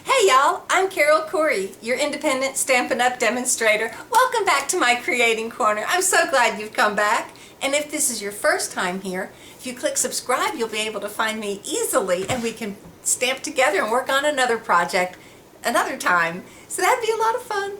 Hey y'all, I'm Carole Corey, your independent Stampin' Up! Demonstrator. Welcome back to my Creating Corner. I'm so glad you've come back. And if this is your first time here, if you click subscribe, you'll be able to find me easily and we can stamp together and work on another project another time. So that'd be a lot of fun.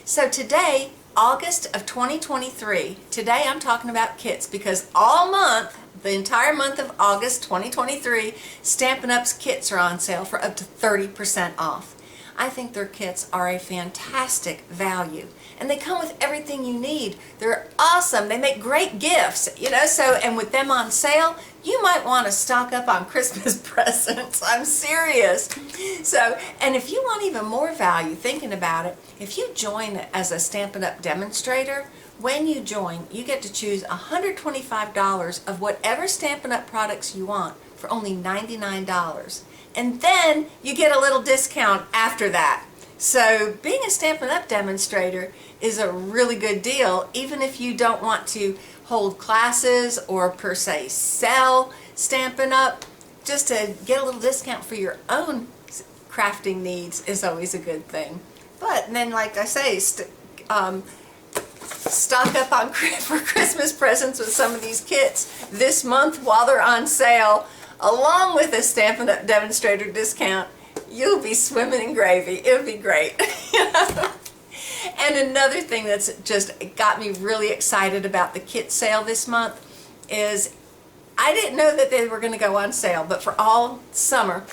So today, August of 2023, today I'm talking about kits because all month, the entire month of August 2023, Stampin' Up's kits are on sale for up to 30% off. I think their kits are a fantastic value and they come with everything you need. They're awesome. They make great gifts, and with them on sale, you might want to stock up on Christmas presents. I'm serious. And if you want even more value, thinking about it, if you join as a Stampin' Up! Demonstrator, when you join, you get to choose $125 of whatever Stampin' Up! Products you want for only $99. And then you get a little discount after that. So being a Stampin' Up! Demonstrator is a really good deal, even if you don't want to hold classes or per se sell Stampin' Up! Just to get a little discount for your own crafting needs is always a good thing. But then, like I say, stock up on for Christmas presents with some of these kits this month while they're on sale, along with a Stampin' Up! Demonstrator discount. You'll be swimming in gravy. It'll be great. And another thing that's just got me really excited about the kit sale this month is I didn't know that they were going to go on sale, but for all summer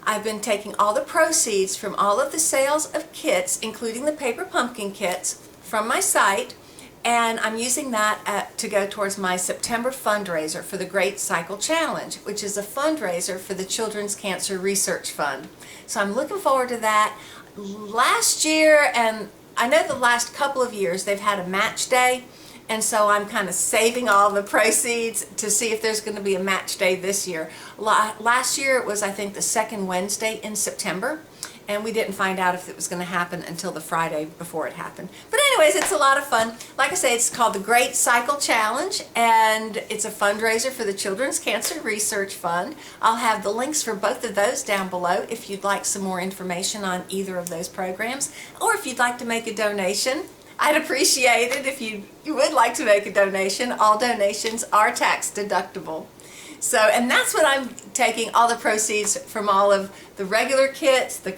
I've been taking all the proceeds from all of the sales of kits, including the paper pumpkin kits, from my site, and I'm using that to go towards my September fundraiser for the Great Cycle Challenge, which is a fundraiser for the Children's Cancer Research Fund. So I'm looking forward to that. Last year, and I know the last couple of years, they've had a match day, and so I'm kind of saving all the proceeds to see if there's going to be a match day this year. Last year it was, I think, the second Wednesday in September, and we didn't find out if it was going to happen until the Friday before it happened. But anyways, it's a lot of fun. Like I say, it's called the Great Cycle Challenge, and it's a fundraiser for the Children's Cancer Research Fund. I'll have the links for both of those down below if you'd like some more information on either of those programs, or if you'd like to make a donation. I'd appreciate it if you would like to make a donation. All donations are tax deductible. So, and that's what I'm taking all the proceeds from all of the regular kits, the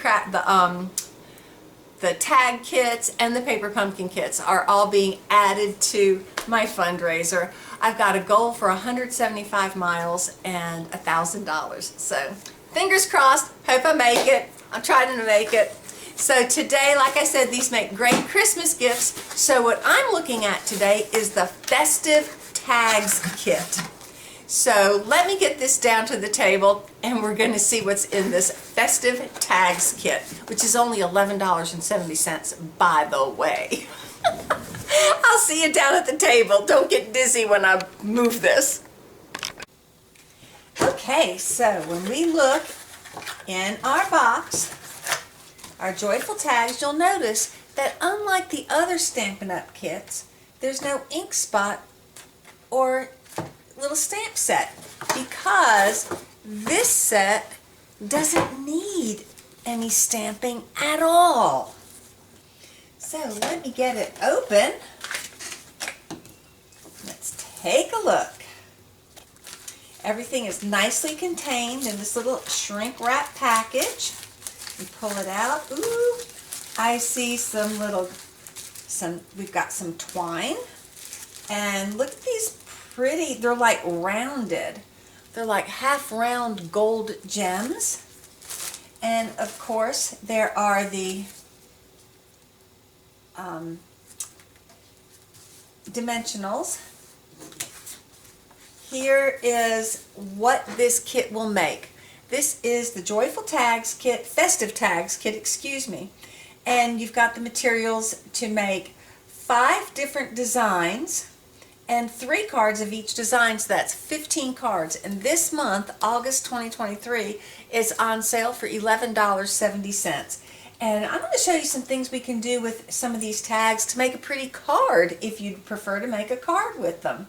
tag kits, and the paper pumpkin kits are all being added to my fundraiser. I've got a goal for 175 miles and $1,000. So, fingers crossed. Hope I make it. I'm trying to make it. So today, like I said, these make great Christmas gifts. So what I'm looking at today is the Festive Tags Kit. So let me get this down to the table and we're going to see what's in this Festive Tags Kit, which is only $11.70, by the way. I'll see you down at the table. Don't get dizzy when I move this. Okay, so when we look in our box, our joyful tags, you'll notice that unlike the other Stampin' Up! Kits, there's no ink spot or little stamp set, because this set doesn't need any stamping at all. So let me get it open. Let's take a look. Everything is nicely contained in this little shrink wrap package. We pull it out. Ooh, I see we've got some twine. And look at these pretty, they're like rounded. They're like half round gold gems. And of course, there are the dimensionals. Here is what this kit will make. This is the Joyful Tags Kit, Festive Tags Kit, excuse me. And you've got the materials to make 5 different designs and 3 cards of each design, so that's 15 cards. And this month, August 2023, is on sale for $11.70. And I'm going to show you some things we can do with some of these tags to make a pretty card if you'd prefer to make a card with them.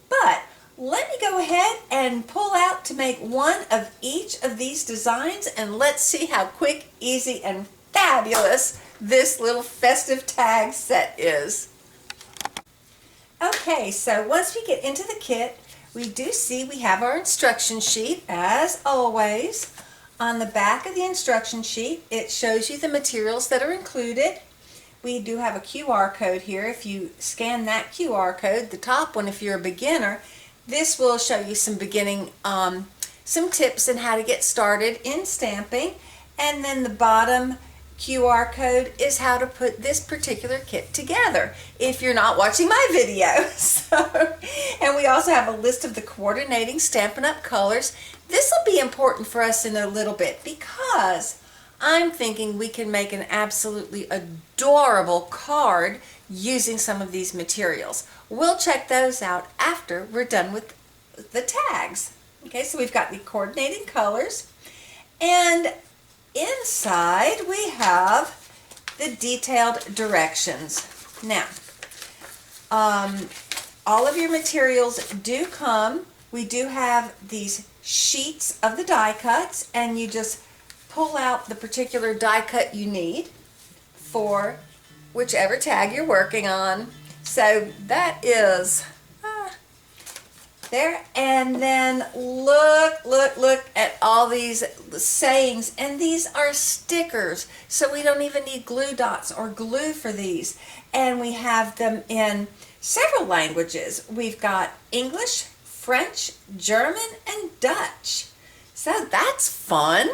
But let me go ahead and pull out to make one of each of these designs, and let's see how quick, easy, and fabulous this little festive tag set is. Okay, so once we get into the kit, we do see we have our instruction sheet, as always. On the back of the instruction sheet, it shows you the materials that are included. We do have a QR code here. If you scan that QR code, the top one if you're a beginner, this will show you some beginning, some tips on how to get started in stamping. And then the bottom QR code is how to put this particular kit together if you're not watching my video. And we also have a list of the coordinating Stampin' Up! Colors. This will be important for us in a little bit because I'm thinking we can make an absolutely adorable card using some of these materials. We'll check those out after we're done with the tags. Okay, so we've got the coordinating colors, and inside we have the detailed directions. Now, all of your materials do come. We do have these sheets of the die cuts, and you just pull out the particular die cut you need for whichever tag you're working on. So that is there. And then look at all these sayings, and these are stickers, so we don't even need glue dots or glue for these. And we have them in several languages. We've got English, French, German, and Dutch. So that's fun.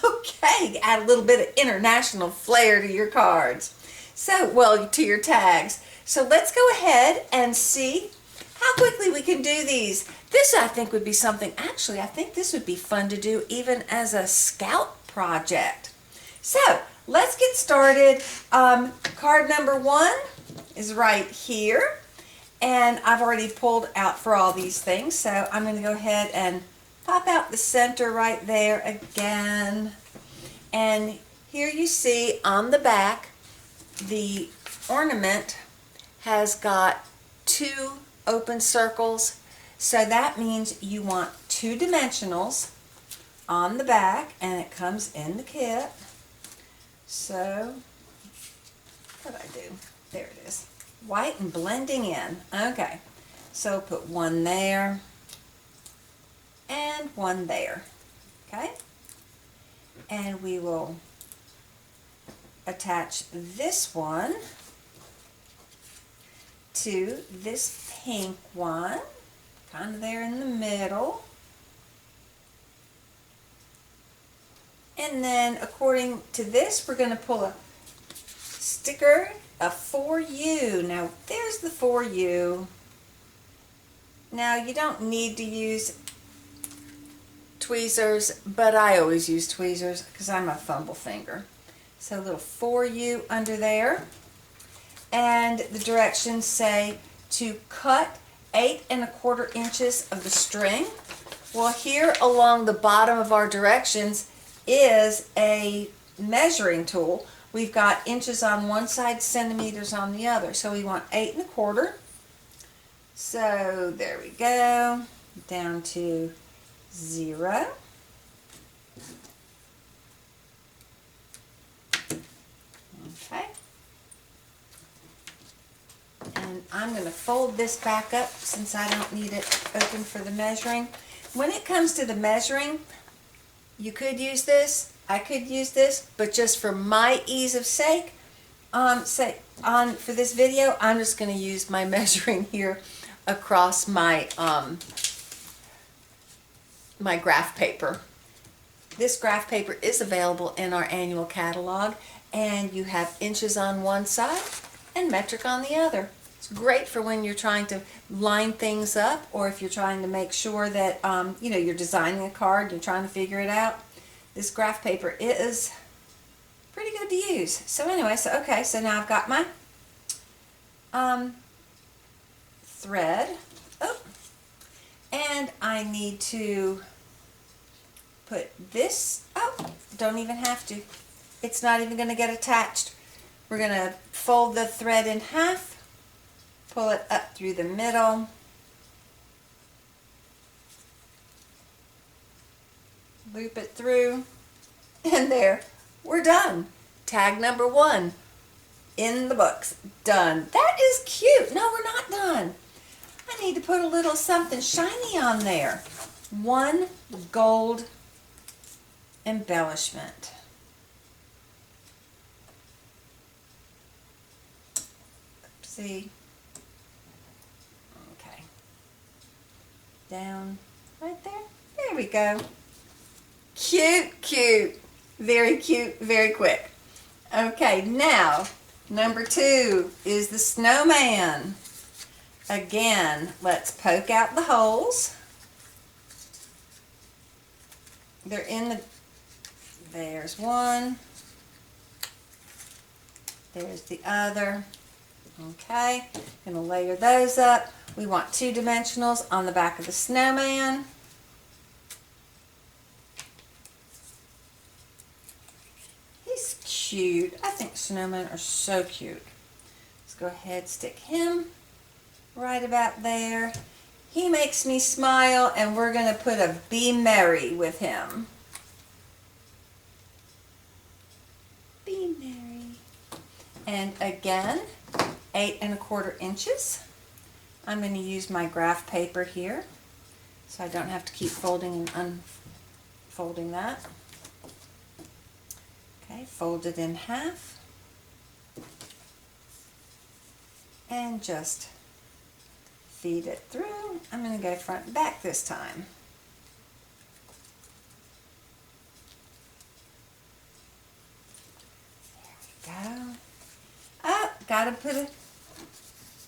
Okay, add a little bit of international flair to your cards. So, well, to your tags. So let's go ahead and see how quickly we can do these. This, I think, would be something, actually, I think this would be fun to do even as a scout project. So, let's get started. Card number 1 is right here. And I've already pulled out for all these things, so I'm going to go ahead and pop out the center right there again. And here you see on the back, the ornament has got 2 open circles. So that means you want 2 dimensionals on the back, and it comes in the kit. So, what did I do? There it is. White and blending in. Okay, so put one there and one there. Okay, and we will attach this one to this pink one, kind of there in the middle. And then according to this, we're going to pull a sticker, a for you. Now there's the for you. Now you don't need to use tweezers, but I always use tweezers because I'm a fumble finger. So a little for you under there. And the directions say to cut 8 1/4 inches of the string. Well, here along the bottom of our directions is a measuring tool. We've got inches on one side, centimeters on the other. So we want 8 1/4. So there we go, down to 0. Okay. And I'm going to fold this back up since I don't need it open for the measuring. When it comes to the measuring, you could use this, I could use this, but just for my ease of sake, for this video, I'm just going to use my measuring here across my my graph paper. This graph paper is available in our annual catalog, and you have inches on one side and metric on the other. It's great for when you're trying to line things up, or if you're trying to make sure that you know, you're designing a card, you're trying to figure it out. This graph paper is pretty good to use. So anyway, okay, so now I've got my thread. Oh, and I need to put this, oh, don't even have to. It's not even going to get attached. We're going to fold the thread in half, pull it up through the middle, loop it through, and there, we're done. Tag number 1 in the books, done. That is cute. No, we're not done. I need to put a little something shiny on there. 1 gold embellishment. See? Okay. Down right there. There we go. Cute, cute. Very cute, very quick. Okay, now, number 2 is the snowman. Again, let's poke out the holes. They're in the, there's one. There's the other. Okay, gonna layer those up. We want 2 dimensionals on the back of the snowman. He's cute. I think snowmen are so cute. Let's go ahead, stick him right about there. He makes me smile, and we're gonna put a be merry with him. Be merry. And again, 8 1/4 inches. I'm going to use my graph paper here, so I don't have to keep folding and unfolding that. Okay, fold it in half. And just feed it through. I'm going to go front and back this time. There we go. Oh, got to put a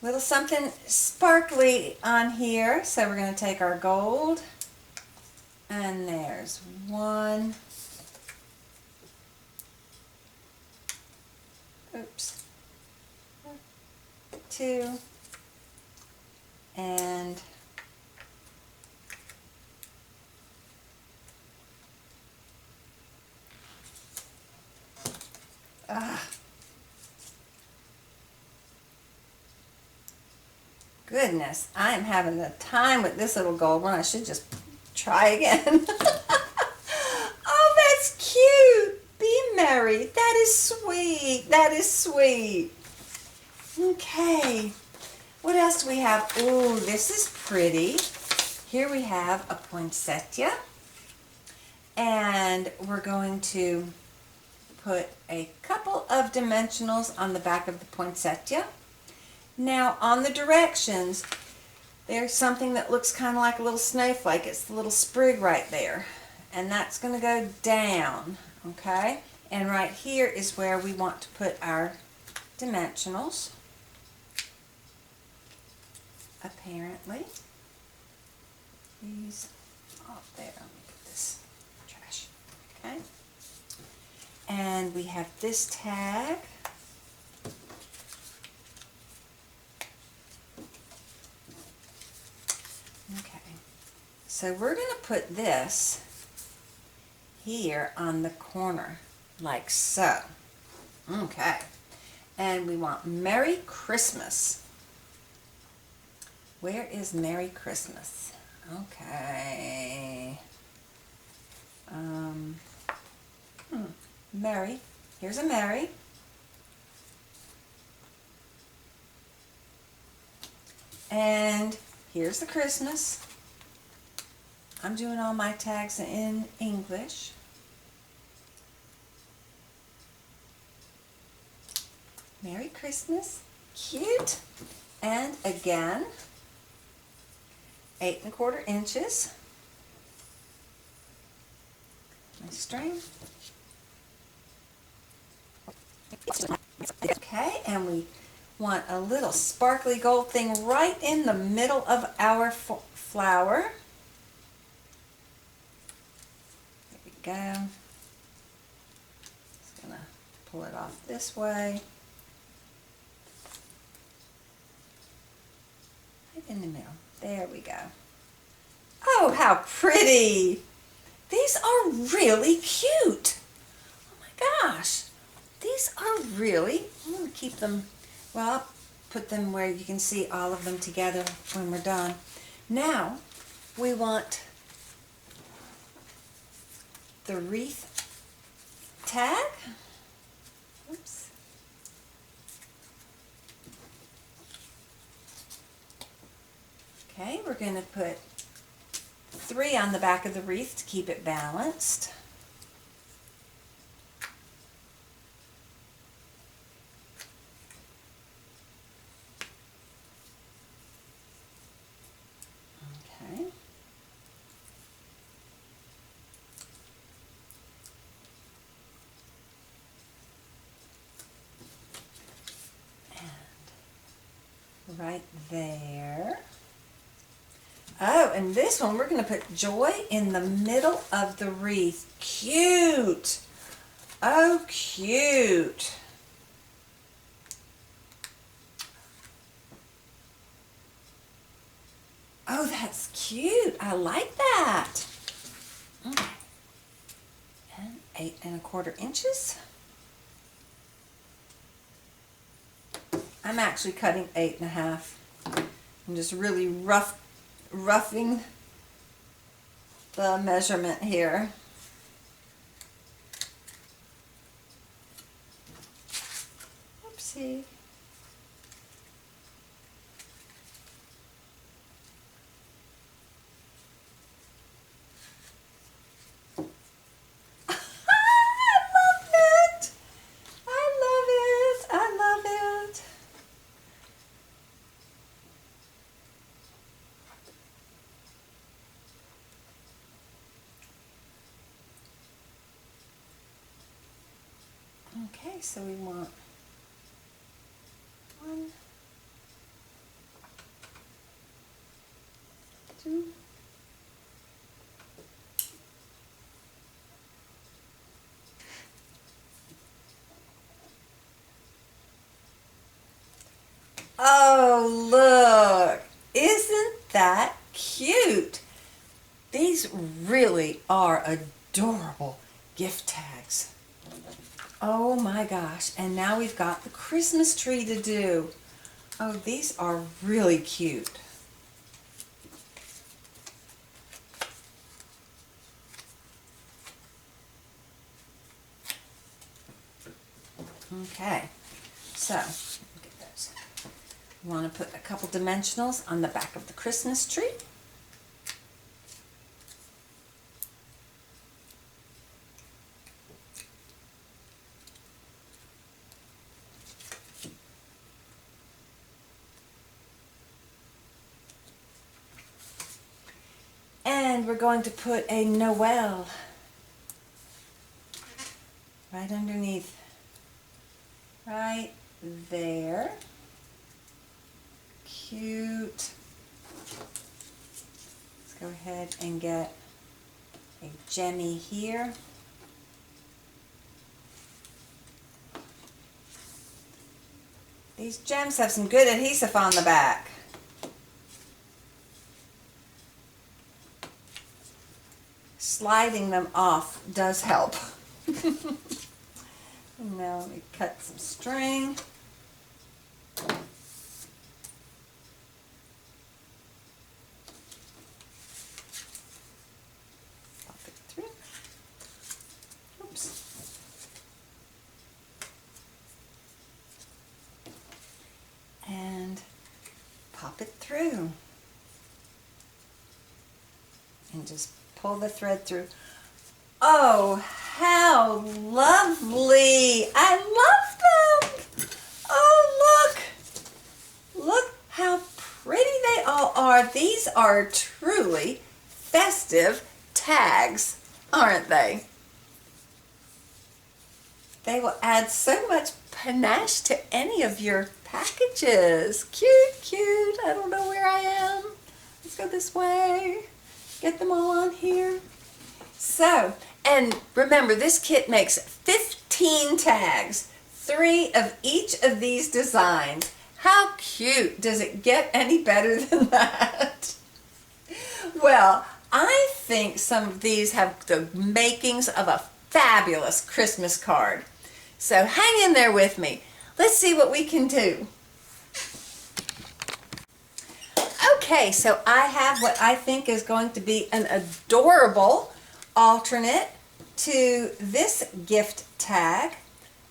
little something sparkly on here. So we're going to take our gold, and there's 1. Oops. 2. And goodness, I am having a time with this little gold one. I should just try again. Oh, that's cute. Be merry. That is sweet. That is sweet. Okay. What else do we have? Ooh, this is pretty. Here we have a poinsettia. And we're going to put a couple of dimensionals on the back of the poinsettia. Now on the directions, there's something that looks kind of like a little snowflake. It's the little sprig right there. And that's going to go down, okay? And right here is where we want to put our dimensionals. Apparently. These off there. Let me get this trash. Okay. And we have this tag. Okay. So we're going to put this here on the corner, like so. Okay. And we want Merry Christmas. Where is Merry Christmas? Okay. Merry. Here's a Merry. And here's the Christmas. I'm doing all my tags in English. Merry Christmas. Cute. And again, 8 1/4 inches. My string. Okay, and we want a little sparkly gold thing right in the middle of our flower. There we go. Just gonna pull it off this way. Right in the middle. There we go. Oh, how pretty! These are really cute. Oh my gosh. These are really, I'm going to keep them, well, I'll put them where you can see all of them together when we're done. Now, we want the wreath tag. Oops. Okay, we're going to put 3 on the back of the wreath to keep it balanced. Okay. And right there. Oh, and this one we're going to put joy in the middle of the wreath. Cute! Oh, cute! Oh, that's cute. I like that. Okay. And 8 1/4 inches. I'm actually cutting 8 1/2. I'm just really roughing the measurement here. Oopsie. Okay, so we want 1, 2, oh, look! Isn't that cute? These really are adorable gift tags. Oh my gosh, and now we've got the Christmas tree to do. Oh, these are really cute. Okay, so look at those. You want to put a couple dimensionals on the back of the Christmas tree. And we're going to put a Noel right underneath, right there. Cute. Let's go ahead and get a gemmy here. These gems have some good adhesive on the back. Sliding them off does help. Now let me cut some string. Pop it through. Oops. And pop it through. And just pull the thread through. Oh, how lovely! I love them! Oh, look! Look how pretty they all are. These are truly festive tags, aren't they? They will add so much panache to any of your packages. Cute, cute. I don't know where I am. Let's go this way. Get them all on here. So, and remember, this kit makes 15 tags, 3 of each of these designs. How cute! Does it get any better than that? Well, I think some of these have the makings of a fabulous Christmas card. So hang in there with me. Let's see what we can do. Okay, so I have what I think is going to be an adorable alternate to this gift tag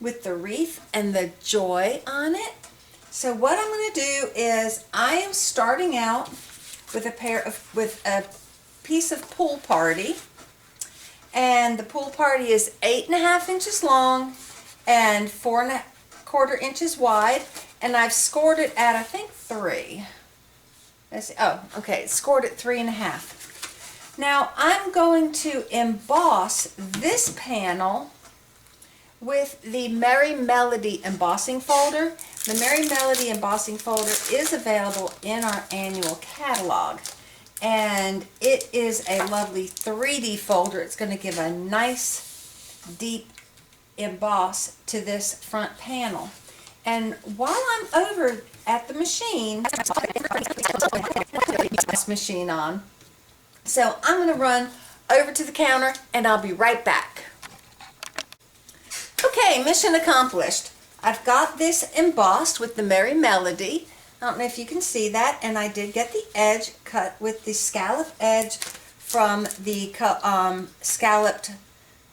with the wreath and the joy on it. So what I'm going to do is I am starting out with a piece of Pool Party, and the Pool Party is 8.5 inches long and 4.25 inches wide, and I've scored it at I think 3. Let's see. Oh, okay, it's scored at 3.5. Now I'm going to emboss this panel with the Merry Melody embossing folder. The Merry Melody embossing folder is available in our annual catalog, and it is a lovely 3D folder. It's going to give a nice deep emboss to this front panel. And while I'm over at the machine, this machine on, so I'm going to run over to the counter and I'll be right back. Okay, mission accomplished. I've got this embossed with the Merry Melody. I don't know if you can see that, and I did get the edge cut with the scallop edge from the Scalloped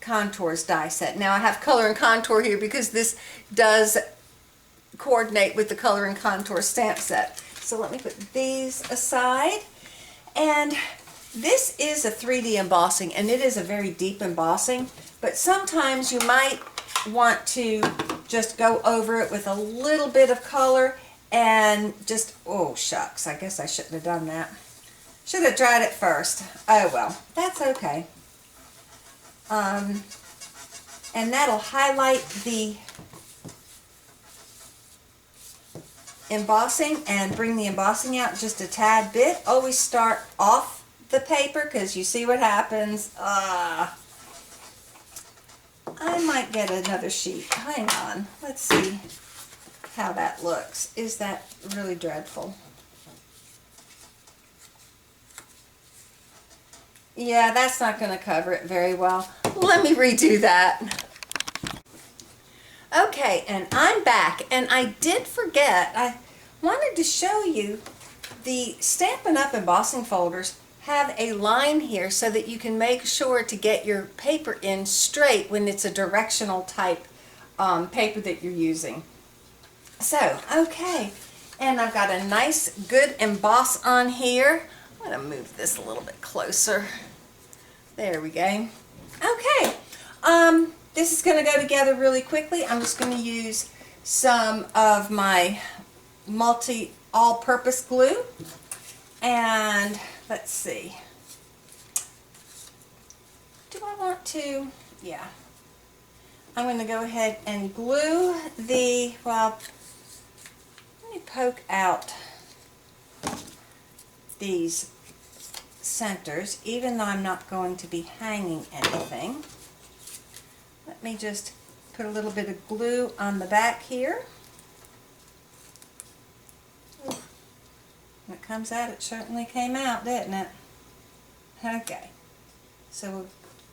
Contours die set. Now I have color and contour here because this does coordinate with the color and contour stamp set. So let me put these aside. And this is a 3D embossing, and it is a very deep embossing, but sometimes you might want to just go over it with a little bit of color and just, oh shucks, I guess I shouldn't have done that. Should have tried it first. Oh well, that's okay. And that'll highlight the embossing and bring the embossing out just a tad bit. Always start off the paper because you see what happens. I might get another sheet. Hang on. Let's see how that looks. Is that really dreadful? Yeah, that's not going to cover it very well. Let me redo that. Okay, and I'm back, and I did forget, I wanted to show you the Stampin' Up! Embossing folders have a line here so that you can make sure to get your paper in straight when it's a directional type paper that you're using. So, okay, and I've got a nice good emboss on here. I'm going to move this a little bit closer. There we go. Okay, this is going to go together really quickly. I'm just going to use some of my all-purpose glue, and let's see. Do I want to? Yeah. I'm going to go ahead and glue the, well, let me poke out these centers, even though I'm not going to be hanging anything. Let me just put a little bit of glue on the back here. When it comes out, it certainly came out, didn't it? Okay, so we'll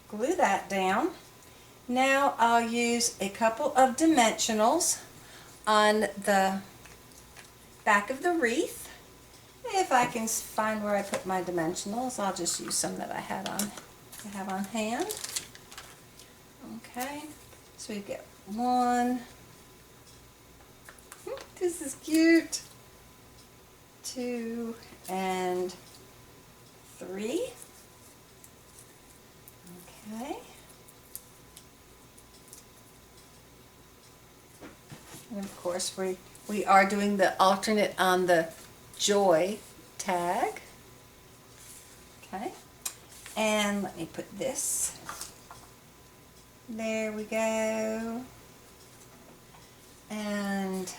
glue that down. Now I'll use a couple of dimensionals on the back of the wreath. If I can find where I put my dimensionals, I'll just use some that I have on hand. Okay, so we get 1. This is cute. 2 and 3. Okay. And of course we are doing the alternate on the joy tag. Okay. And let me put this. There we go. And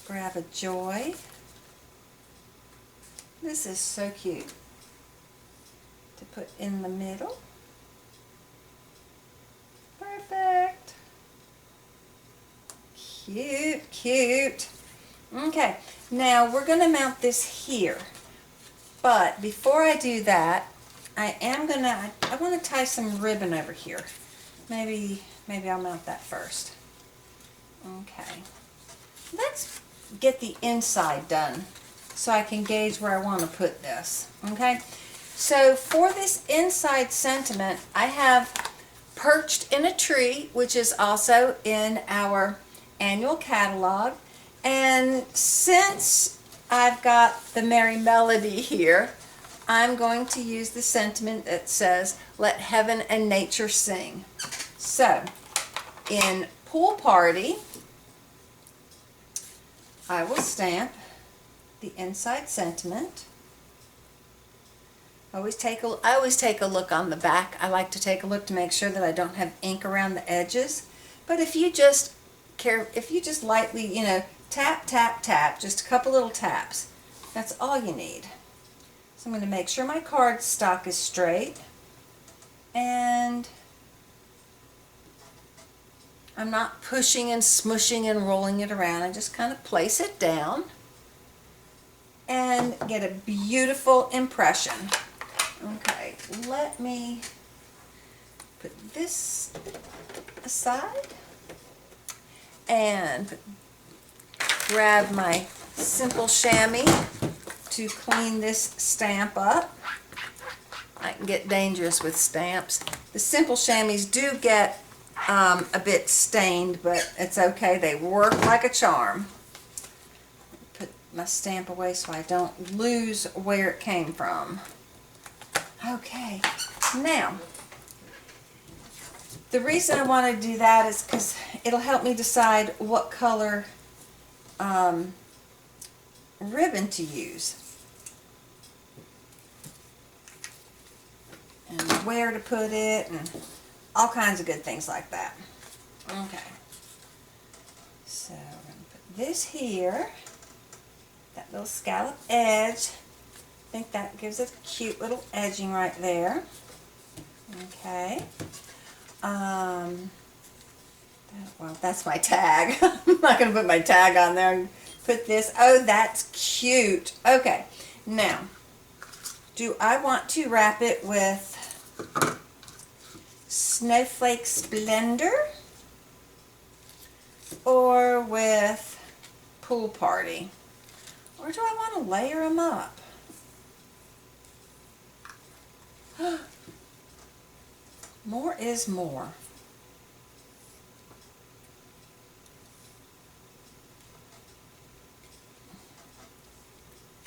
grab a joy. This is so cute to put in the middle. Perfect. Cute, cute. Okay, now we're going to mount this here. But before I do that, I want to tie some ribbon over here. Maybe I'll mount that first. Okay. Let's get the inside done so I can gauge where I want to put this. Okay. So for this inside sentiment, I have Perched in a Tree, which is also in our annual catalog. And since I've got the Merry Melody here, I'm going to use the sentiment that says, let heaven and nature sing. So, in Pool Party, I will stamp the inside sentiment. I always take a look on the back. I like to take a look to make sure that I don't have ink around the edges. But if you just lightly, tap, tap, tap, just a couple little taps, that's all you need. So I'm going to make sure my cardstock is straight, and I'm not pushing and smushing and rolling it around. I just kind of place it down and get a beautiful impression. Okay, let me put this aside and grab my simple chamois to clean this stamp up. I can get dangerous with stamps. The simple chamois do get a bit stained, but it's okay. They work like a charm. Put my stamp away so I don't lose where it came from. Okay, now the reason I want to do that is because it'll help me decide what color ribbon to use and where to put it and all kinds of good things like that. Okay, so we're going to put this here, that little scallop edge. I think that gives it a cute little edging right there. Okay. Well, that's my tag. I'm not going to put my tag on there and put this. Oh, that's cute. Okay. Now, do I want to wrap it with Snowflake Splendor or with Pool Party? Or do I want to layer them up? More is more.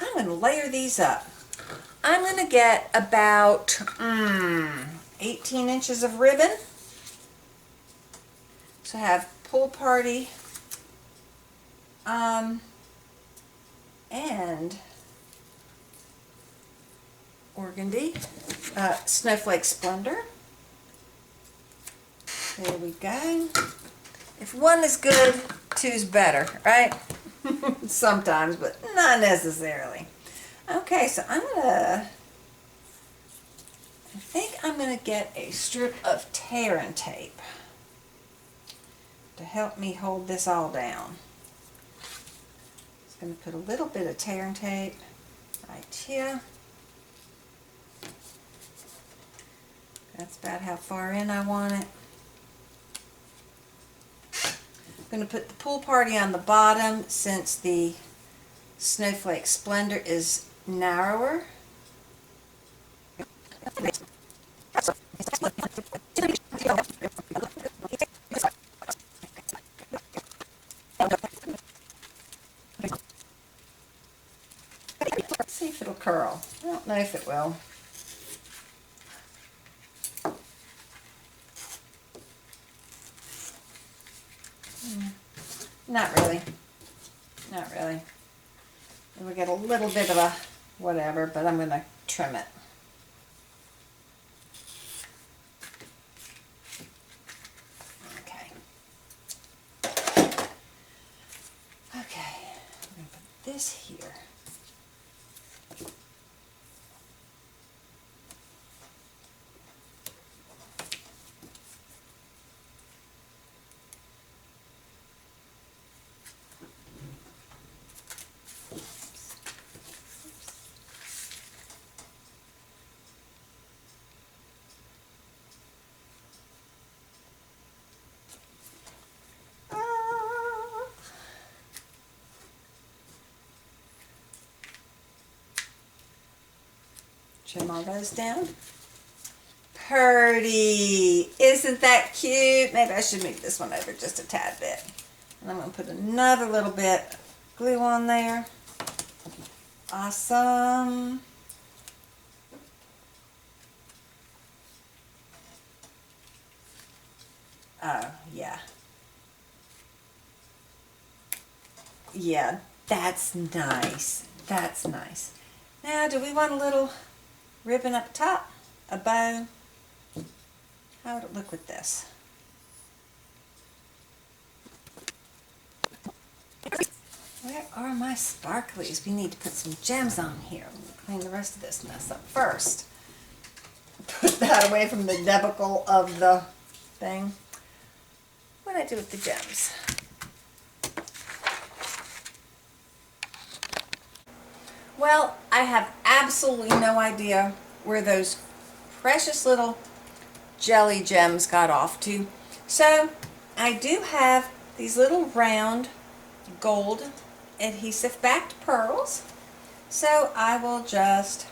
I'm going to layer these up. I'm going to get about 18 inches of ribbon. So I have Pool Party and Organdy, Snowflake Splendor. There we go. If one is good, two's better, right? Sometimes, but not necessarily. Okay, so I think I'm gonna get a strip of tear and tape to help me hold this all down. Just gonna put a little bit of tear and tape right here. That's about how far in I want it. I'm going to put the Pool Party on the bottom since the Snowflake Splendor is narrower. Let's see if it'll curl. I don't know if it will. Not really. Not really. We get a little bit of a whatever, but I'm going to trim it. Okay. Okay. I'm going to put this here. Trim all those down. pretty. Isn't that cute? Maybe I should move this one over just a tad bit. And I'm going to put another little bit of glue on there. Awesome. Oh, yeah. Yeah, that's nice. That's nice. Now, do we want a little ribbon up top? A bow? How would it look with this? Where are my sparklies? We need to put some gems on here. Let me clean the rest of this mess up first. Put that away from the debacle of the thing. What do I do with the gems? Well, I have absolutely no idea where those precious little jelly gems got off to. So I do have these little round gold adhesive backed pearls. So I will just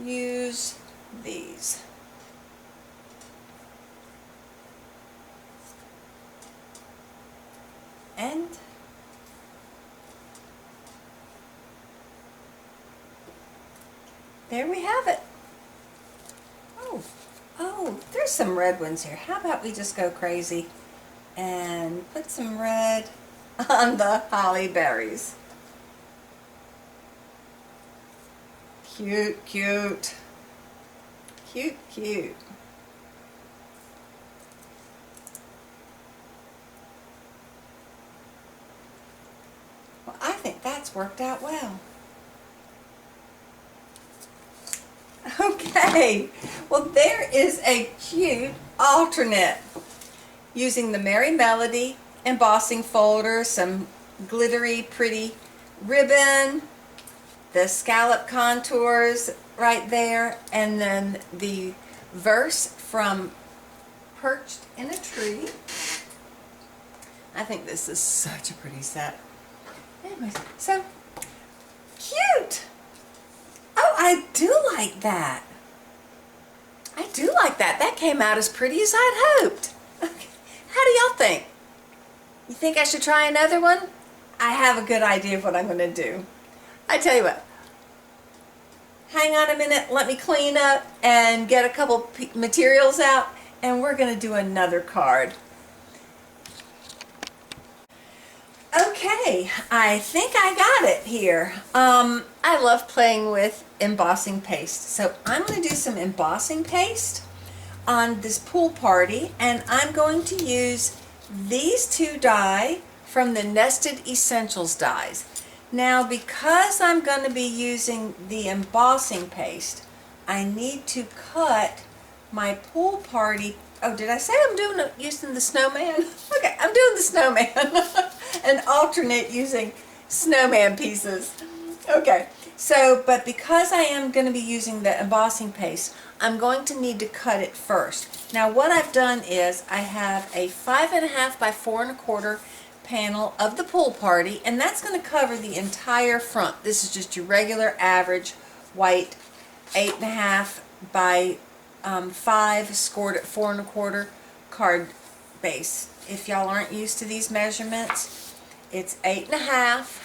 use these. And there we have it. Oh, there's some red ones here. How about we just go crazy and put some red on the holly berries. Cute, cute. Cute, cute. Well, I think that's worked out well. Okay, well there is a cute alternate using the Merry Melody embossing folder, some glittery pretty ribbon, the scallop contours right there, and then the verse from Perched in a Tree. I think this is such a pretty set. Anyways, so cute! Oh, I do like that. I do like that. That came out as pretty as I'd hoped. Okay. How do y'all think? You think I should try another one? I have a good idea of what I'm going to do. I tell you what. Hang on a minute. Let me clean up and get a couple materials out, and we're going to do another card. Okay, I think I got it here. I love playing with embossing paste. So I'm going to do some embossing paste on this pool party, and I'm going to use these two die from the Nested Essentials dies. Now, because I'm going to be using the embossing paste, I need to cut my pool party. Oh, did I say I'm using the snowman? Okay, I'm doing the snowman. An alternate using snowman pieces. Okay, so, but because I am going to be using the embossing paste, I'm going to need to cut it first. Now, what I've done is I have a 5.5 by 4.25 panel of the pool party, and that's going to cover the entire front. This is just your regular average white 8.5 by 5 scored at 4.25 card base. If y'all aren't used to these measurements, it's 8.5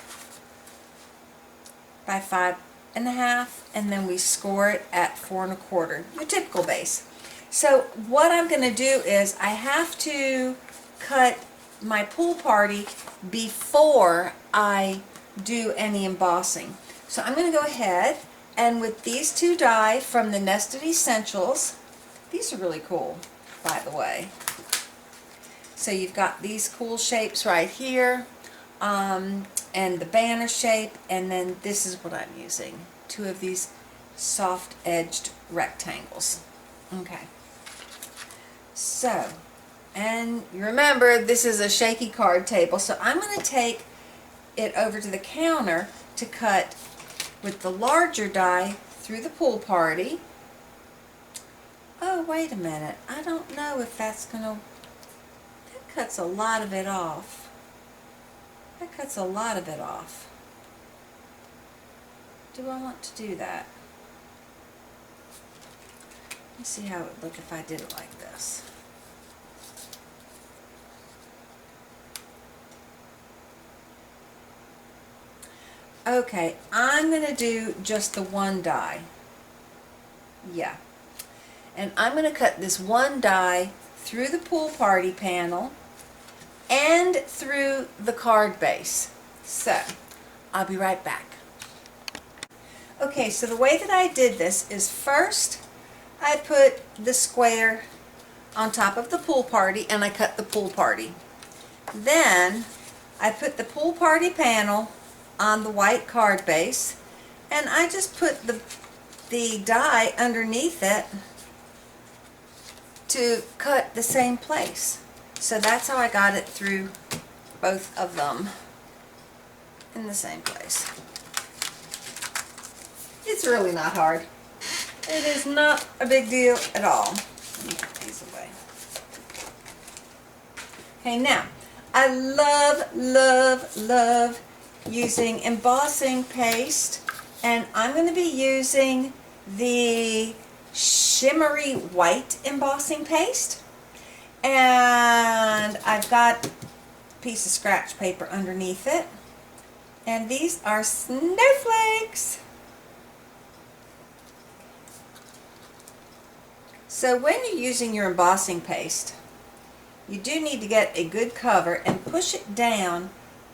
by 5.5, and then we score it at 4.25, your typical base. So what I'm going to do is I have to cut my pool party before I do any embossing. So I'm going to go ahead, and with these two die from the Nested Essentials, these are really cool, by the way. So you've got these cool shapes right here, and the banner shape, and then this is what I'm using. Two of these soft-edged rectangles. Okay. So, and you remember this is a shaky card table, so I'm going to take it over to the counter to cut with the larger die through the pool party. Oh, wait a minute. I don't know if that's going to... That cuts a lot of it off. That cuts a lot of it off. Do I want to do that? Let's see how it would look if I did it like this. Okay, I'm going to do just the one die. Yeah. And I'm going to cut this one die through the pool party panel and through the card base. So, I'll be right back. Okay, so the way that I did this is first I put the square on top of the pool party and I cut the pool party. Then I put the pool party panel on the white card base and I just put the die underneath it to cut the same place. So that's how I got it through both of them in the same place. It's really not hard. It is not a big deal at all. Let me put these away. Okay, now, I love using embossing paste, and I'm going to be using the shimmery white embossing paste. And I've got a piece of scratch paper underneath it. And these are snowflakes. So when you're using your embossing paste, you do need to get a good cover and push it down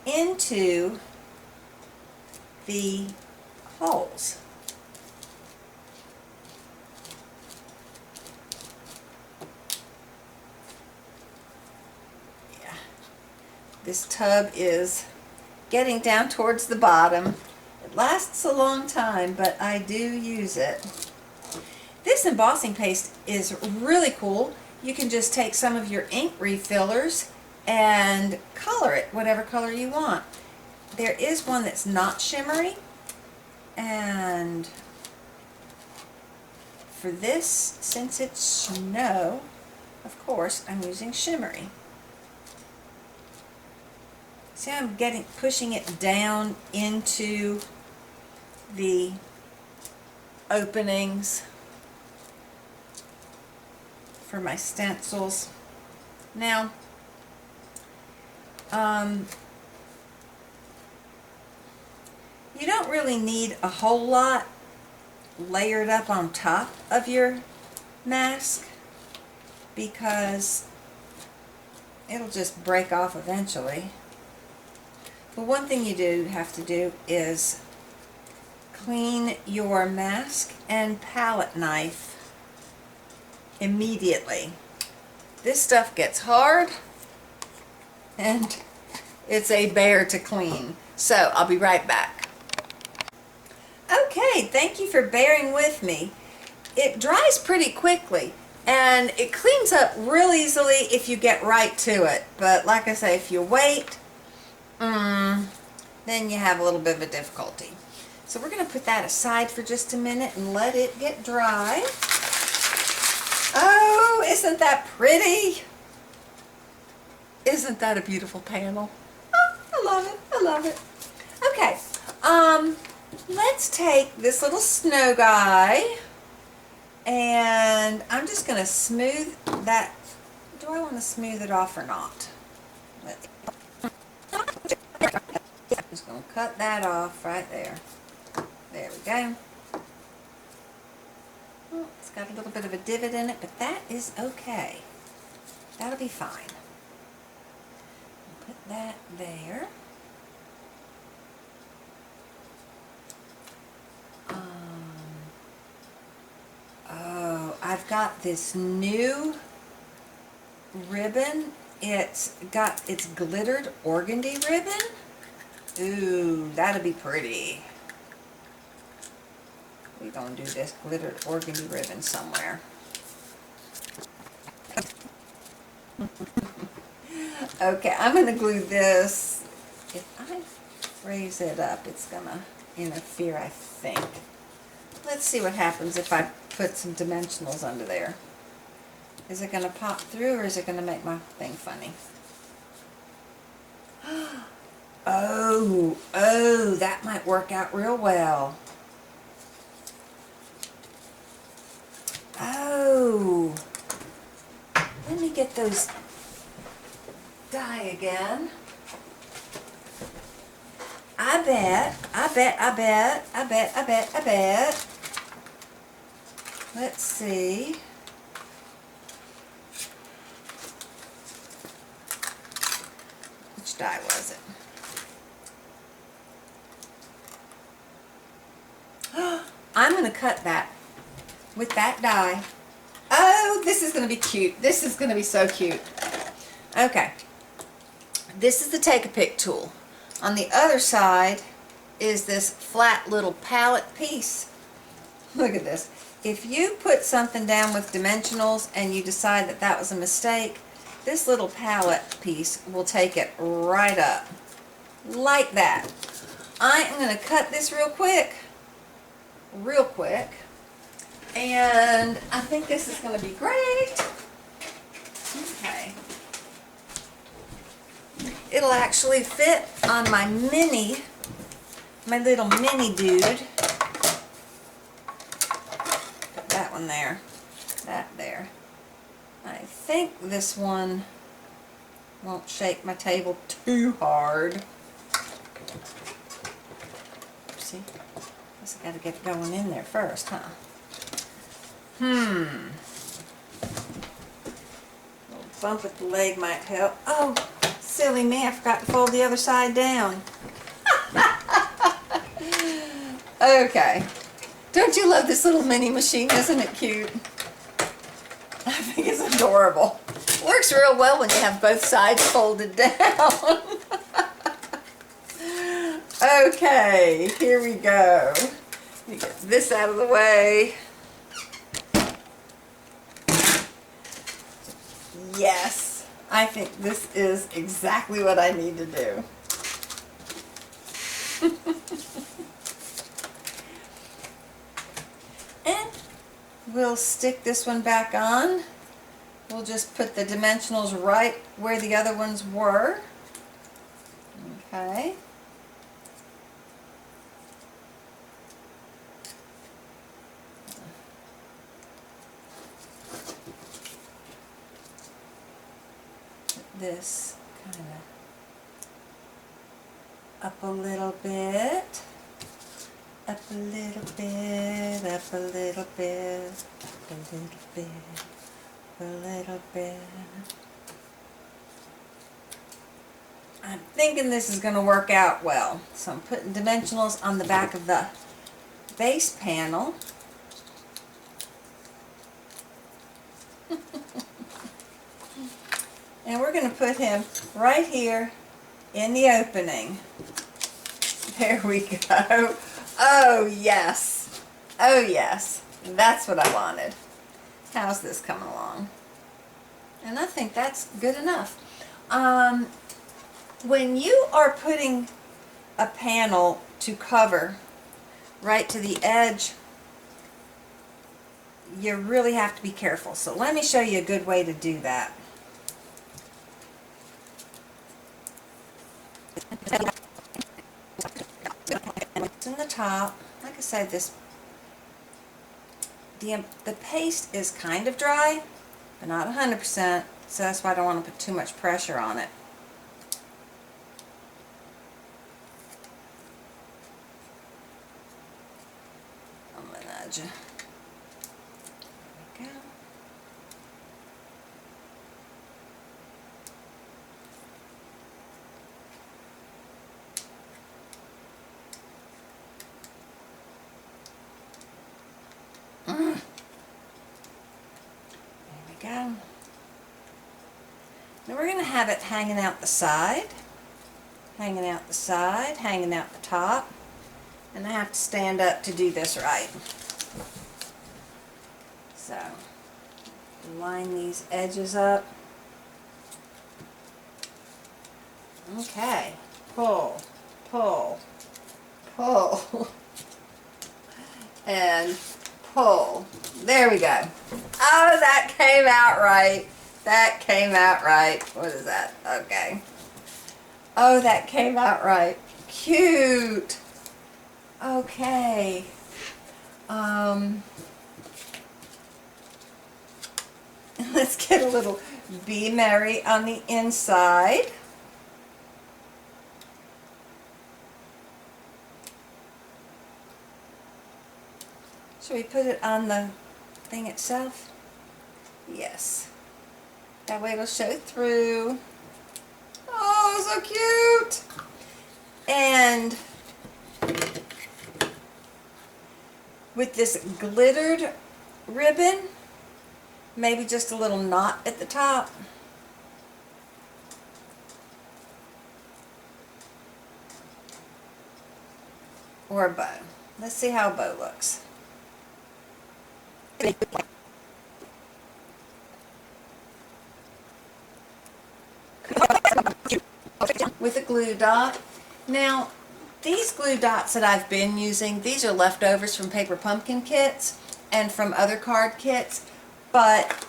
into the holes. Yeah. This tub is getting down towards the bottom. It lasts a long time, but I do use it. This embossing paste is really cool. You can just take some of your ink refillers and color it whatever color you want. There is one that's not shimmery, and for this, since it's snow, of course I'm using shimmery. See, I'm pushing it down into the openings for my stencils. Now, you don't really need a whole lot layered up on top of your mask because it'll just break off eventually. But one thing you do have to do is clean your mask and palette knife immediately. This stuff gets hard and it's a bear to clean. So I'll be right back. Okay, thank you for bearing with me. It dries pretty quickly and it cleans up real easily if you get right to it. But like I say, if you wait, then you have a little bit of a difficulty. So we're going to put that aside for just a minute and let it get dry. Oh, isn't that pretty? Isn't that a beautiful panel? Oh, I love it. I love it. Okay, let's take this little snow guy and I'm just going to smooth that. Do I want to smooth it off or not? I'm just going to cut that off right there. There we go. Oh, it's got a little bit of a divot in it, but that is okay. That'll be fine. Put that there. Oh, I've got this new ribbon. It's glittered organdy ribbon. Ooh, that'll be pretty. We're going to do this glittered organdy ribbon somewhere. Okay, I'm going to glue this. If I raise it up, it's going to interfere, I think. Let's see what happens if I put some dimensionals under there. Is it going to pop through or is it going to make my thing funny? Oh, that might work out real well. Oh, get those die again. I bet. Let's see. Which die was it? I'm going to cut that with that die. Oh, this is going to be cute. This is going to be so cute. Okay. This is the Take-A-Pick tool. On the other side is this flat little palette piece. Look at this. If you put something down with dimensionals and you decide that that was a mistake, this little palette piece will take it right up. Like that. I am going to cut this real quick. And I think this is going to be great. Okay. It'll actually fit on my little mini dude. Put that one there. That there. I think this one won't shake my table too hard. See? Guess I gotta get going in there first, huh? Little bump with the leg might help. Oh, silly me, I forgot to fold the other side down. Okay. Don't you love this little mini machine? Isn't it cute? I think it's adorable. Works real well when you have both sides folded down. Okay, here we go. Let me get this out of the way. Yes, I think this is exactly what I need to do. And we'll stick this one back on. We'll just put the dimensionals right where the other ones were. Okay. This kind of up a little bit, up a little bit, up a little bit, up a little bit, a little bit. I'm thinking this is going to work out well. So I'm putting dimensionals on the back of the base panel. And we're going to put him right here in the opening. There we go. Oh yes. Oh yes. That's what I wanted. How's this coming along? And I think that's good enough. When you are putting a panel to cover right to the edge, you really have to be careful. So let me show you a good way to do that. It's in the top. Like I said, the paste is kind of dry, but not 100%, so that's why I don't want to put too much pressure on it. I'm going to nudge it. There we go. Go. Now we're going to have it hanging out the side, hanging out the side, hanging out the top, and I have to stand up to do this right. So, line these edges up. Okay, pull, pull, pull, and pull. There we go. Oh, that came out right. That came out right. What is that? Okay. Oh, that came out right. Cute. Okay. Let's get a little Be merry on the inside. Should we put it on the thing itself? Yes. That way it'll show through. Oh, so cute! And with this glittered ribbon, maybe just a little knot at the top. Or a bow. Let's see how a bow looks. With a glue dot. Now, these glue dots that I've been using, these are leftovers from paper pumpkin kits and from other card kits, but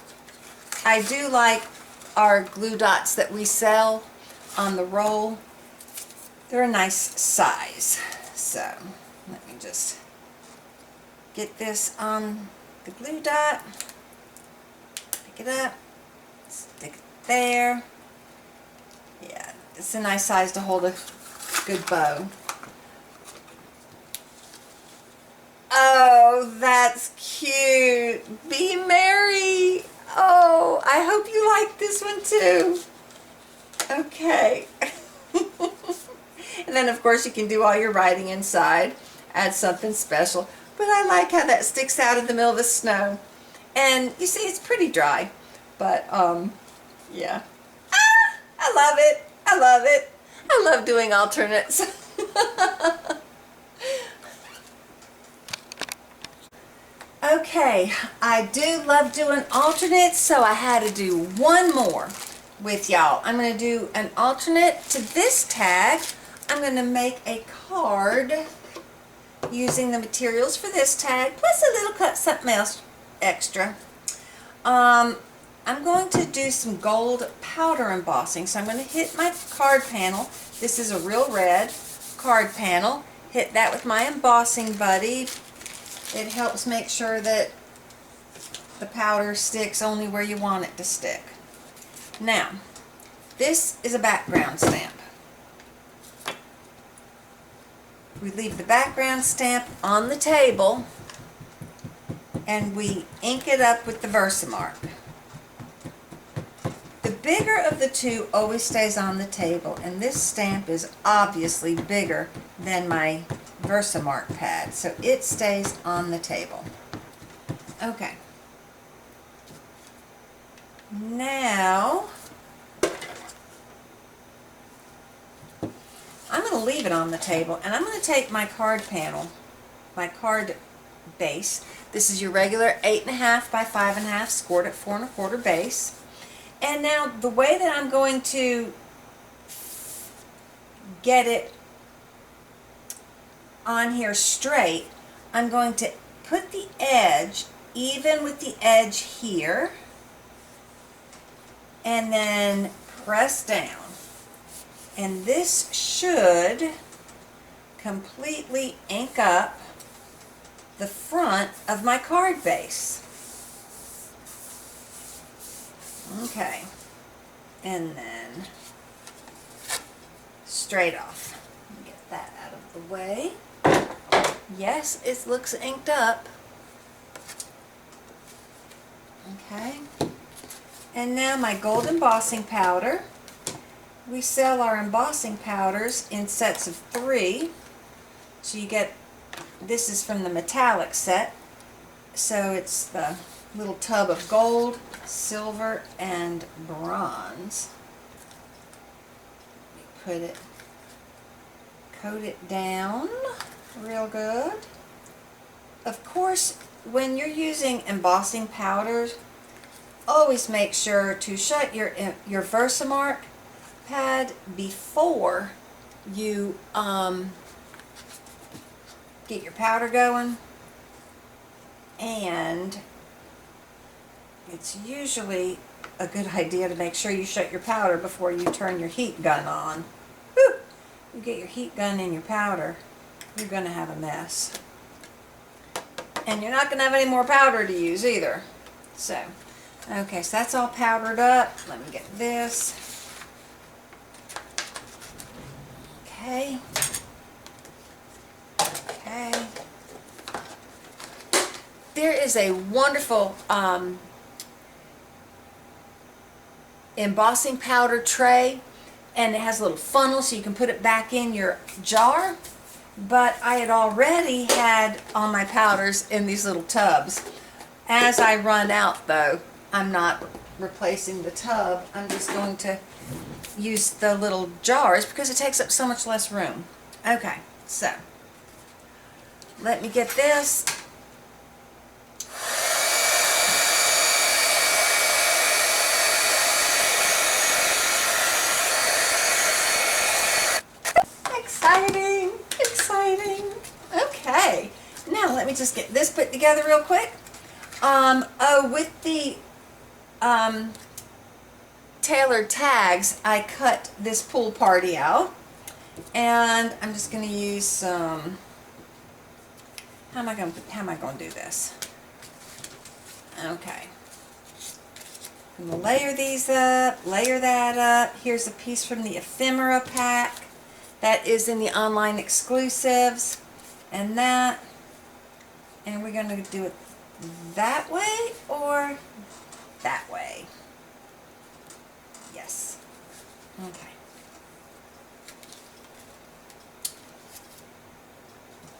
I do like our glue dots that we sell on the roll. They're a nice size. So, let me just get this on the glue dot, pick it up, stick it there. Yeah, it's a nice size to hold a good bow. Oh, that's cute. Be merry. Oh, I hope you like this one too. Okay. And then of course you can do all your writing inside. Add something special. But I like how that sticks out in the middle of the snow. And you see, it's pretty dry. But, yeah. Ah, I love it. I love it. I love doing alternates. Okay, I do love doing alternates, so I had to do one more with y'all. I'm going to do an alternate to this tag. I'm going to make a card using the materials for this tag, plus a little cut something else extra. I'm going to do some gold powder embossing. So I'm going to hit my card panel. This is a real red card panel. Hit that with my embossing buddy. It helps make sure that the powder sticks only where you want it to stick. Now, this is a background stamp. We leave the background stamp on the table and we ink it up with the Versamark. The bigger of the two always stays on the table, and this stamp is obviously bigger than my Versamark pad, so it stays on the table. Okay. Now, I'm going to leave it on the table, and I'm going to take my card panel, my card base. This is your regular 8.5 by 5.5 scored at 4 1/4 base. And now the way that I'm going to get it on here straight, I'm going to put the edge even with the edge here and then press down. And this should completely ink up the front of my card base. Okay, and then straight off. Get that out of the way. Yes, it looks inked up. Okay, and now my gold embossing powder. We sell our embossing powders in sets of 3. So you get, this is from the metallic set. So it's the little tub of gold, silver, and bronze. Put it, coat it down real good. Of course, when you're using embossing powders, always make sure to shut your Versamark pad before you get your powder going, and it's usually a good idea to make sure you shut your powder before you turn your heat gun on. Whew. You get your heat gun in your powder, you're going to have a mess. And you're not going to have any more powder to use either. So, Okay, so that's all powdered up. Let me get this. Okay. Okay. There is a wonderful embossing powder tray, and it has a little funnel so you can put it back in your jar. But I had already had all my powders in these little tubs. As I run out, though, I'm not replacing the tub. I'm just going to use the little jars because it takes up so much less room. Okay, so let me get this. Exciting, exciting. Okay, now let me just get this put together real quick. With the tailored tags, I cut this pool party out, and I'm just going to use some. How am I going to do this? Okay. I'm going to layer these up, layer that up. Here's a piece from the ephemera pack that is in the online exclusives, and that. And we're going to do it that way or that way. Yes. Okay.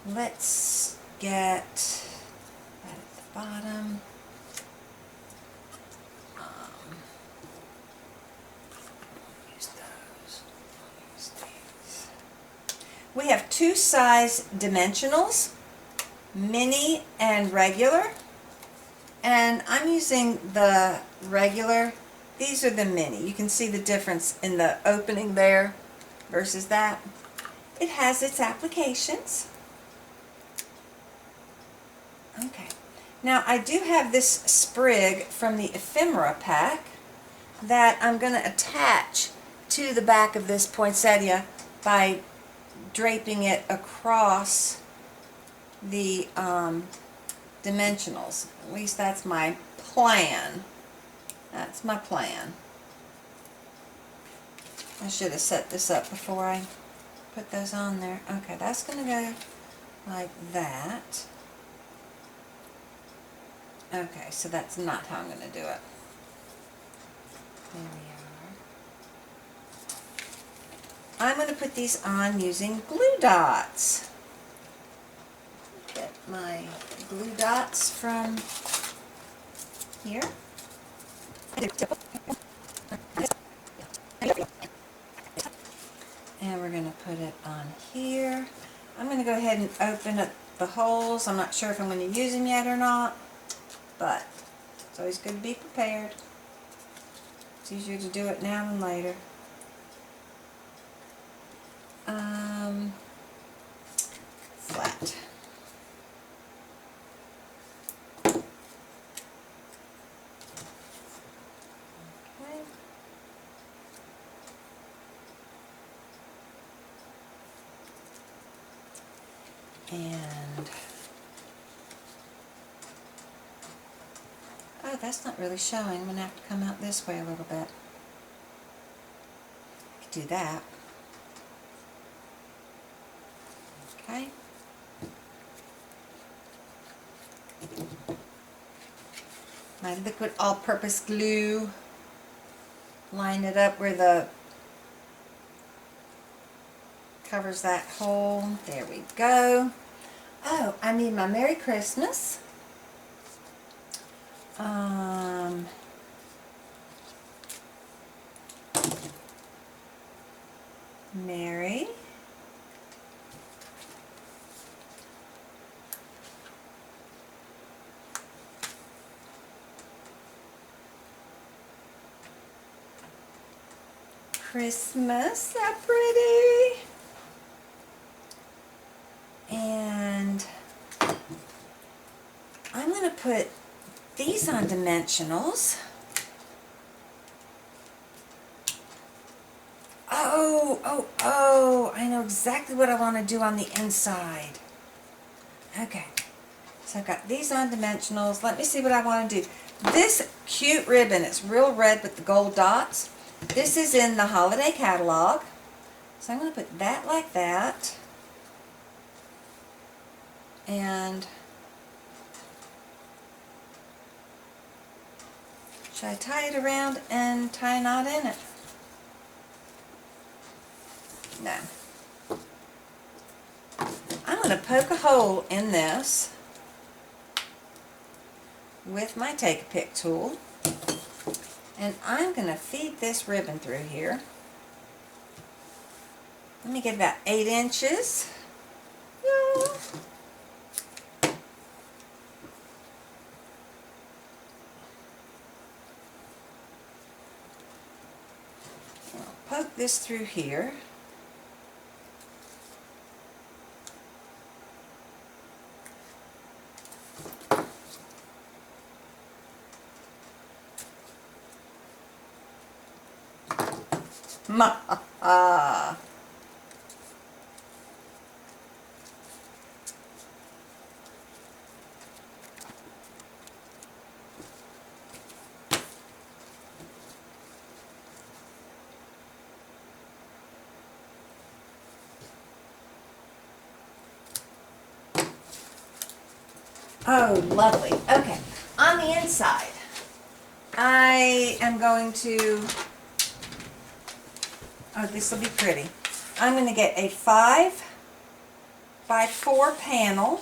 Let's get that at the bottom. Use those. Use these. We have two size dimensionals, mini and regular. And I'm using the regular. These are the mini. You can see the difference in the opening there versus that. It has its applications. Okay. Now I do have this sprig from the ephemera pack that I'm going to attach to the back of this poinsettia by draping it across the dimensionals. At least that's my plan. That's my plan. I should have set this up before I put those on there. Okay, that's going to go like that. Okay, so that's not how I'm going to do it. There we are. I'm going to put these on using glue dots. Get my glue dots from here. And we're going to put it on here. I'm going to go ahead and open up the holes. I'm not sure if I'm going to use them yet or not, but it's always good to be prepared. It's easier to do it now than later. Flat. And oh, that's not really showing. I'm going to have to come out this way a little bit. I could do that. Okay. My liquid all-purpose glue. Line it up where the covers that hole. There we go. Oh, I need my Merry Christmas. Merry Christmas. How pretty. And I'm going to put these on dimensionals. Oh, I know exactly what I want to do on the inside. Okay, So I've got these on dimensionals. Let me see what I want to do. This cute ribbon, it's real red with the gold dots. This is in the holiday catalog. So I'm going to put that like that. And should I tie it around and tie a knot in it? No. I'm going to poke a hole in this with my Take-A-Pick tool, and I'm going to feed this ribbon through here. Let me get about 8 inches. Yeah. I'll poke this through here. Oh, lovely. Okay, on the inside, I am going to, oh, this will be pretty. I'm going to get a 5x4 panel.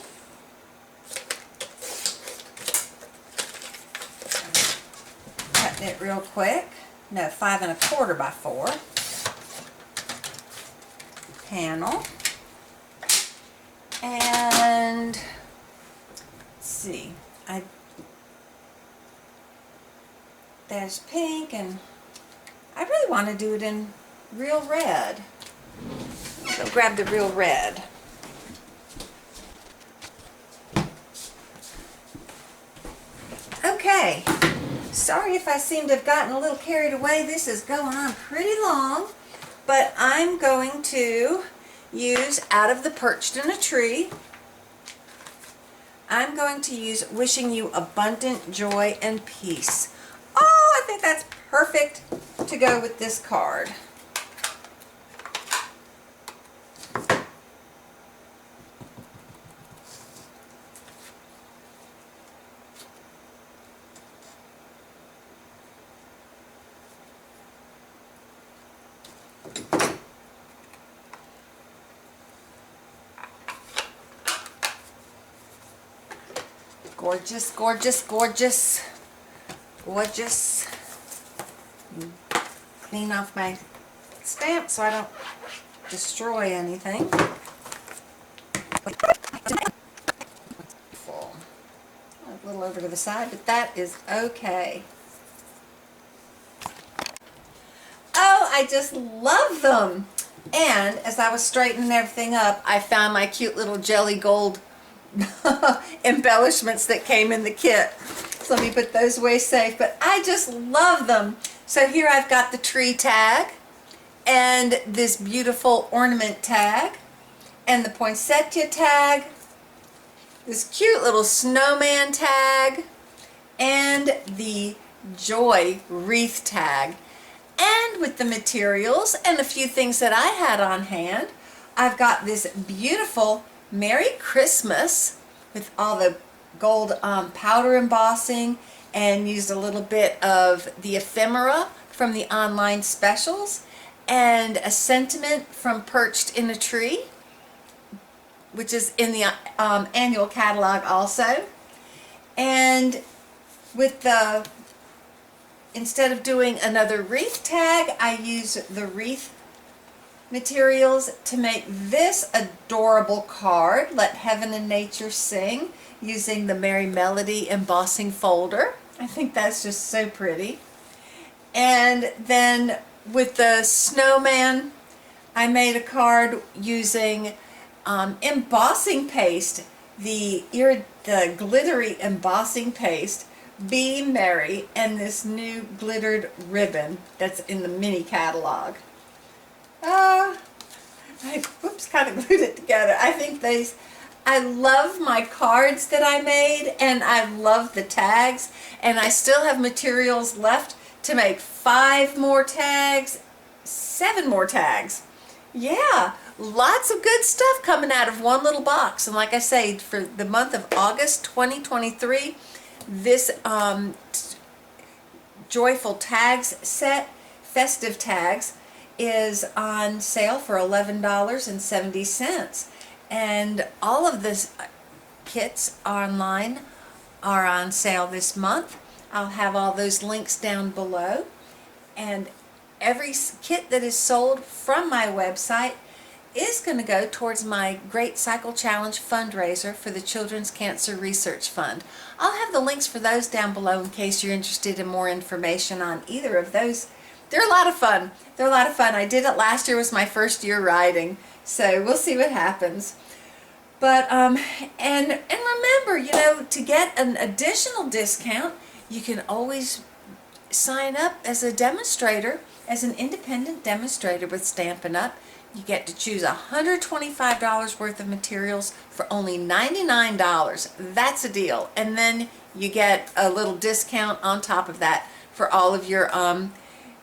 Cutting it real quick. No, 5 1/4 by 4 panel. And let's see, there's pink, and I really want to do it in real red. So grab the real red. Okay, sorry if I seem to have gotten a little carried away. This is going on pretty long, but I'm going to use Out of the Perched in a Tree. I'm going to use Wishing You Abundant Joy and Peace. Oh, I think that's perfect to go with this card. Gorgeous, gorgeous, gorgeous, gorgeous. Clean off my stamp so I don't destroy anything. Full. A little over to the side, but that is okay. Oh, I just love them. And as I was straightening everything up, I found my cute little jelly gold embellishments that came in the kit. So let me put those away safe, but I just love them. So here I've got the tree tag and this beautiful ornament tag and the poinsettia tag, this cute little snowman tag, and the joy wreath tag. And with the materials and a few things that I had on hand, I've got this beautiful Merry Christmas with all the gold powder embossing, and used a little bit of the ephemera from the online specials, and a sentiment from Perched in a Tree, which is in the annual catalog also. And with the, instead of doing another wreath tag, I use the wreath materials to make this adorable card, Let Heaven and Nature Sing, using the Merry Melody embossing folder. I think that's just so pretty. And then with the snowman, I made a card using embossing paste, the glittery embossing paste, Be Merry, and this new glittered ribbon that's in the mini catalog. I kind of glued it together. I I love my cards that I made, and I love the tags, and I still have materials left to make 5 more tags, 7 more tags. Yeah, lots of good stuff coming out of one little box. And like I say, for the month of August 2023, this Joyful Tags set, Festive Tags, is on sale for $11.70. And all of the kits online are on sale this month. I'll have all those links down below. And every kit that is sold from my website is going to go towards my Great Cycle Challenge fundraiser for the Children's Cancer Research Fund. I'll have the links for those down below in case you're interested in more information on either of those. They're a lot of fun. They're a lot of fun. I did it last year, was my first year riding, so we'll see what happens. But and remember, you know, to get an additional discount, you can always sign up as a demonstrator, as an independent demonstrator with Stampin' Up. You get to choose $125 worth of materials for only $99. That's a deal. And then you get a little discount on top of that for all of your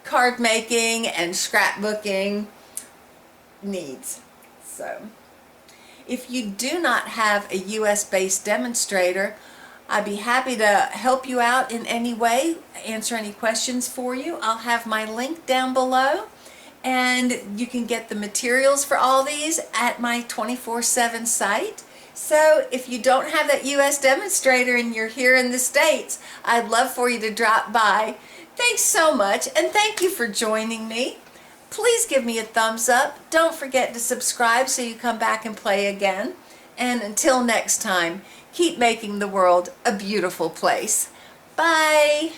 card making and scrapbooking needs. So if you do not have a US based demonstrator, I'd be happy to help you out in any way, answer any questions for you. I'll have my link down below, and you can get the materials for all these at my 24/7 site. So if you don't have that US demonstrator and you're here in the States, I'd love for you to drop by. Thanks so much, and thank you for joining me. Please give me a thumbs up. Don't forget to subscribe so you come back and play again. And until next time, keep making the world a beautiful place. Bye!